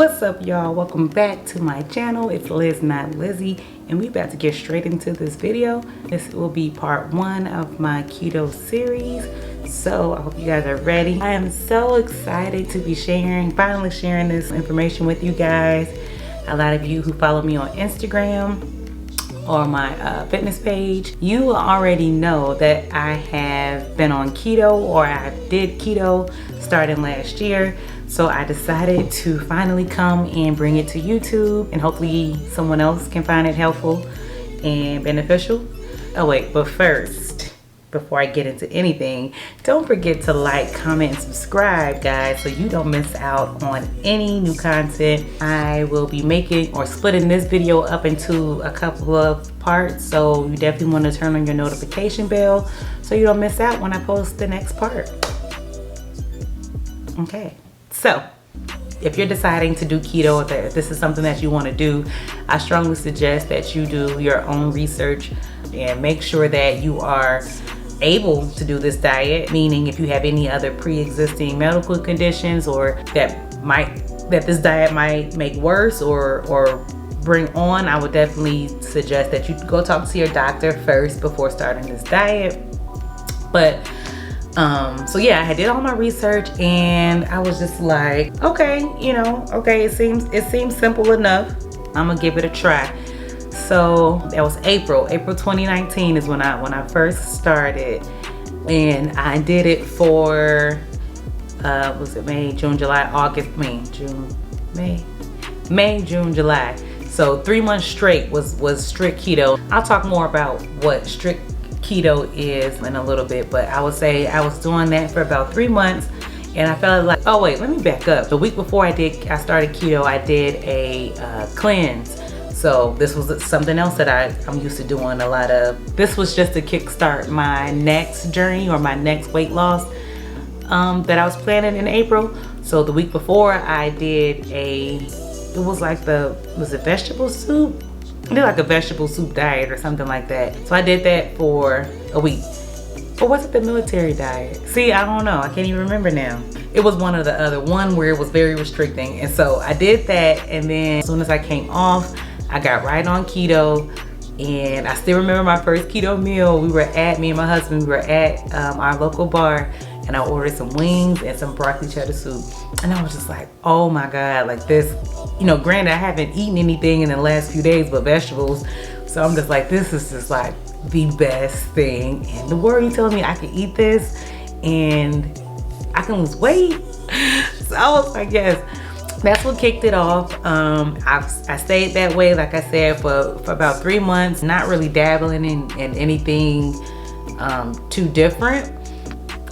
What's up, y'all? Welcome back to my channel. It's Liz, not Lizzie, and we about to get straight into this video. This will be part 1 of my keto series, so I hope you guys are ready. I am so excited to be finally sharing this information with you guys. A lot of you who follow me on Instagram or my fitness page, you already know that I have been on keto, or I did keto starting last year. So I decided to finally come and bring it to YouTube, and hopefully someone else can find it helpful and beneficial. Oh wait, but first, before I get into anything, don't forget to like, comment, and subscribe, guys, so you don't miss out on any new content. I will be making or splitting this video up into a couple of parts, so you definitely want to turn on your notification bell so you don't miss out when I post the next part. Okay. So, if you're deciding to do keto, or if this is something that you want to do, I strongly suggest that you do your own research and make sure that you are able to do this diet, meaning if you have any other pre-existing medical conditions or that this diet might make worse or bring on, I would definitely suggest that you go talk to your doctor first before starting this diet. But so yeah, I did all my research and I was just like, okay, it seems simple enough. I'm gonna give it a try. So that was April 2019 is when I first started, and I did it for was it May, June, July, August, May, June, July. So 3 months straight was strict keto. I'll talk more about what strict keto is in a little bit, but I would say I was doing that for about 3 months, and I felt like, oh wait, let me back up. The week before I started keto, I did a cleanse. So this was something else that I'm used to doing a lot of. This was just to kickstart my next journey or my next weight loss that I was planning in April. So the week before I did was it vegetable soup? I did like a vegetable soup diet or something like that. So I did that for a week. Or was it the military diet? See, I don't know. I can't even remember now. It was one or the other, one where it was very restricting. And so I did that, and then as soon as I came off, I got right on keto. And I still remember my first keto meal. Me and my husband, we were at our local bar, and I ordered some wings and some broccoli cheddar soup. And I was just like, oh my God, like this, granted I haven't eaten anything in the last few days but vegetables. So I'm just like, this is just like the best thing in the world. You telling me I can eat this and I can lose weight? So I was like, yes. That's what kicked it off. I stayed that way, like I said, for about 3 months, not really dabbling in anything too different.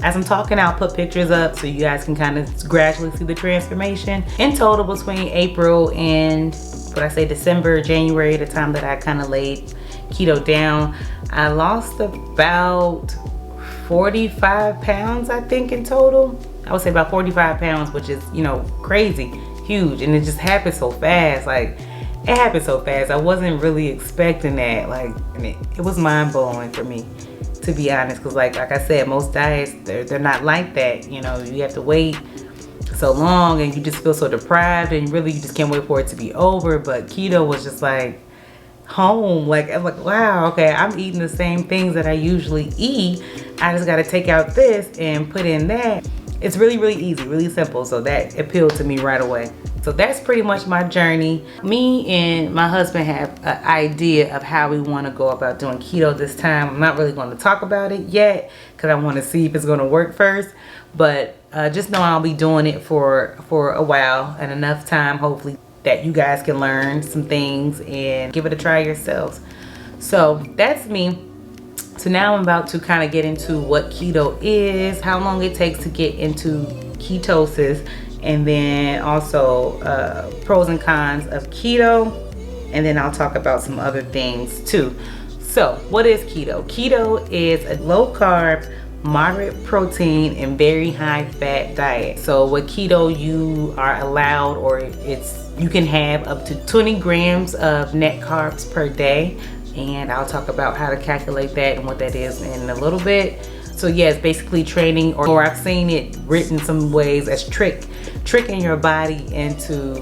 As I'm talking, I'll put pictures up so you guys can kind of gradually see the transformation. In total, between April and December, January, the time that I kind of laid keto down, I lost about 45 pounds, I think, in total. I would say about 45 pounds, which is, crazy, huge. And it just happened so fast. Like, it happened so fast. I wasn't really expecting that. Like, and it was mind-blowing for me, to be honest, because like I said, most diets, they're not like that. You have to wait so long and you just feel so deprived, and really you just can't wait for it to be over. But keto was just like home. Like, I'm like, wow, okay, I'm eating the same things that I usually eat. I just got to take out this and put in that. It's really, really easy, really simple. So that appealed to me right away. So that's pretty much my journey. Me and my husband have an idea of how we want to go about doing keto this time. I'm not really going to talk about it yet because I want to see if it's going to work first. But just know I'll be doing it for a while, and enough time, hopefully, that you guys can learn some things and give it a try yourselves. So that's me. So now I'm about to kind of get into what keto is, how long it takes to get into ketosis, and then also pros and cons of keto, and then I'll talk about some other things too. So what is keto? Keto is a low carb, moderate protein, and very high fat diet. So with keto, you are allowed, or you can have up to 20 grams of net carbs per day. And I'll talk about how to calculate that and what that is in a little bit. So yeah, it's basically training, or I've seen it written some ways as tricking your body into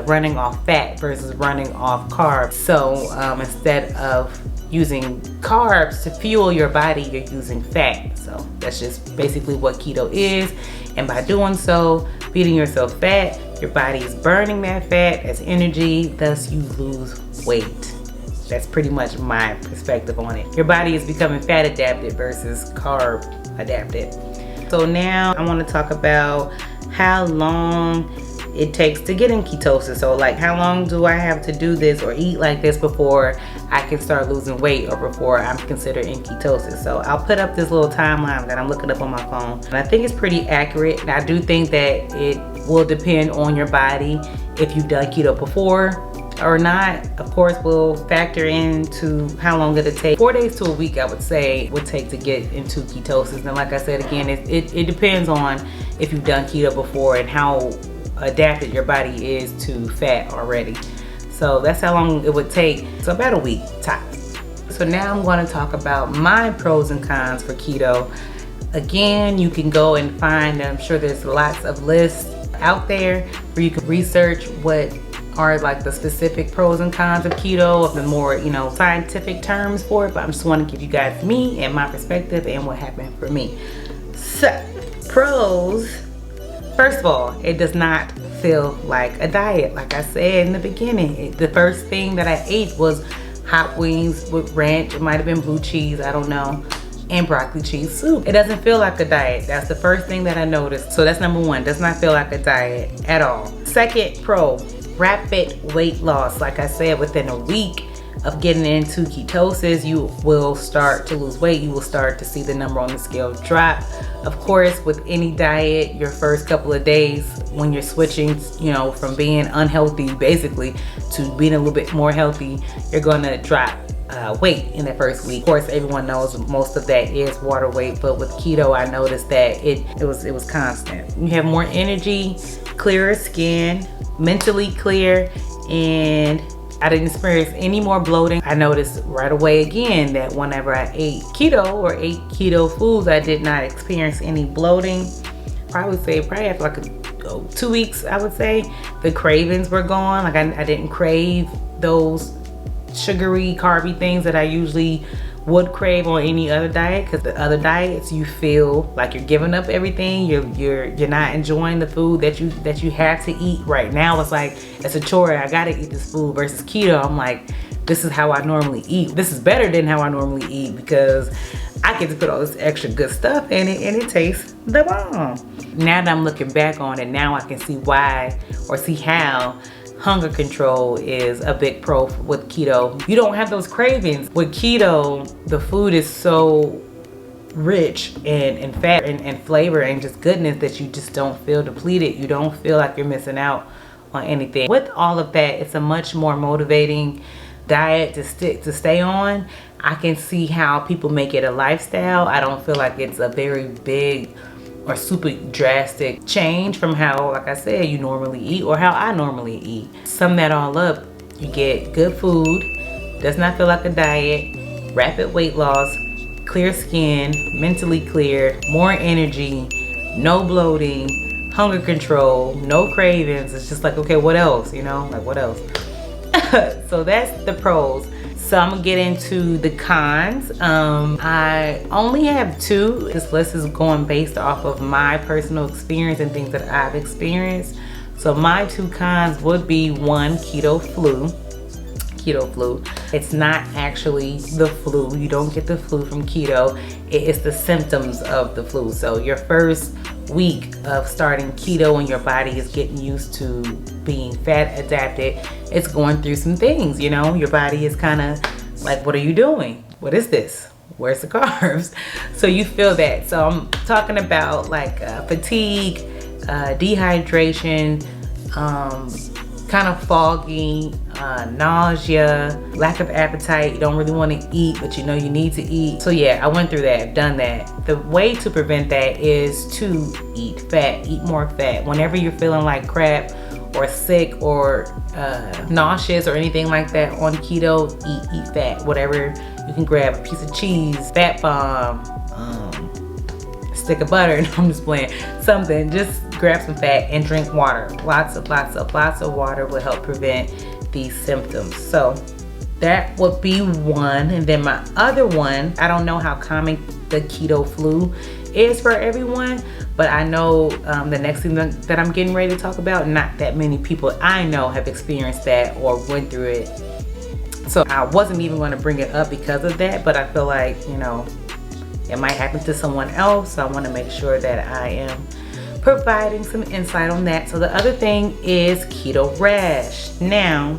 running off fat versus running off carbs. So instead of using carbs to fuel your body, you're using fat. So that's just basically what keto is. And by doing so, feeding yourself fat, your body is burning that fat as energy, thus you lose weight. That's pretty much my perspective on it. Your body is becoming fat adapted versus carb adapted. So now I want to talk about how long it takes to get in ketosis. So like, how long do I have to do this or eat like this before I can start losing weight, or before I'm considered in ketosis? So I'll put up this little timeline that I'm looking up on my phone, and I think it's pretty accurate. And I do think that it will depend on your body if you've done keto before or not. Of course, we'll factor into how long it'll take. 4 days to a week, I would say, would take to get into ketosis. And like I said again, it depends on if you've done keto before and how adapted your body is to fat already. So that's how long it would take. So about a week tops. So now I'm going to talk about my pros and cons for keto. Again, you can go and find, I'm sure there's lots of lists out there where you can research what are like the specific pros and cons of keto, of the more, scientific terms for it. But I just want to give you guys me and my perspective and what happened for me. So, pros. First of all, it does not feel like a diet. Like I said in the beginning, the first thing that I ate was hot wings with ranch. It might have been blue cheese, I don't know, and broccoli cheese soup. It doesn't feel like a diet. That's the first thing that I noticed. So that's number one. Does not feel like a diet at all. Second pro, rapid weight loss. Like I said, within a week of getting into ketosis, you will start to lose weight. You will start to see the number on the scale drop. Of course, with any diet, your first couple of days when you're switching, from being unhealthy basically to being a little bit more healthy, you're gonna drop weight in that first week. Of course, everyone knows most of that is water weight, but with keto, I noticed that it was constant. You have more energy, clearer skin, mentally clear, and I didn't experience any more bloating. I noticed right away again that whenever I ate keto or ate keto foods, I did not experience any bloating. Probably after 2 weeks, I would say, the cravings were gone. Like I didn't crave those sugary, carby things that I usually would crave on any other diet, because the other diets you feel like you're giving up everything. You're not enjoying the food that you have to eat. Right now it's like it's a chore. I gotta eat this food. Versus keto, I'm like, this is how I normally eat. This is better than how I normally eat because I get to put all this extra good stuff in it and it tastes the bomb. Now that I'm looking back on it, now I can see why, or see how hunger control is a big pro with keto. You don't have those cravings. With keto, the food is so rich in fat and flavor and just goodness that you just don't feel depleted. You don't feel like you're missing out on anything. With all of that, it's a much more motivating diet to stay on. I can see how people make it a lifestyle. I don't feel like it's a very big or super drastic change from how, like I said, you normally eat or how I normally eat. Sum that all up, you get good food, does not feel like a diet, rapid weight loss, clear skin, mentally clear, more energy, no bloating, hunger control, no cravings. It's just like, okay, what else? Like what else? So that's the pros. So I'm gonna get into the cons. I only have two. This list is going based off of my personal experience and things that I've experienced. So my two cons would be, one, keto flu. It's not actually the flu. You don't get the flu from keto. It is the symptoms of the flu. So your first week of starting keto and your body is getting used to being fat adapted, it's going through some things, your body is kind of like, what are you doing? What is this? Where's the carbs? So you feel that. So I'm talking about like fatigue, dehydration, kind of foggy, nausea, lack of appetite. You don't really want to eat, but you need to eat. So yeah, I went through that, I've done that. The way to prevent that is to eat more fat. Whenever you're feeling like crap or sick or nauseous or anything like that on keto, eat fat. Whatever you can grab, a piece of cheese, fat bomb, stick of butter. And I'm just playing. Something, just grab some fat and drink water. Lots of water will help prevent these symptoms. So that would be one. And then my other one, I don't know how common the keto flu is for everyone, but I know the next thing that I'm getting ready to talk about, not that many people I know have experienced that or went through it. So I wasn't even going to bring it up because of that, but I feel like, you know, it might happen to someone else. So I want to make sure that I am providing some insight on that. So the other thing is keto rash. Now,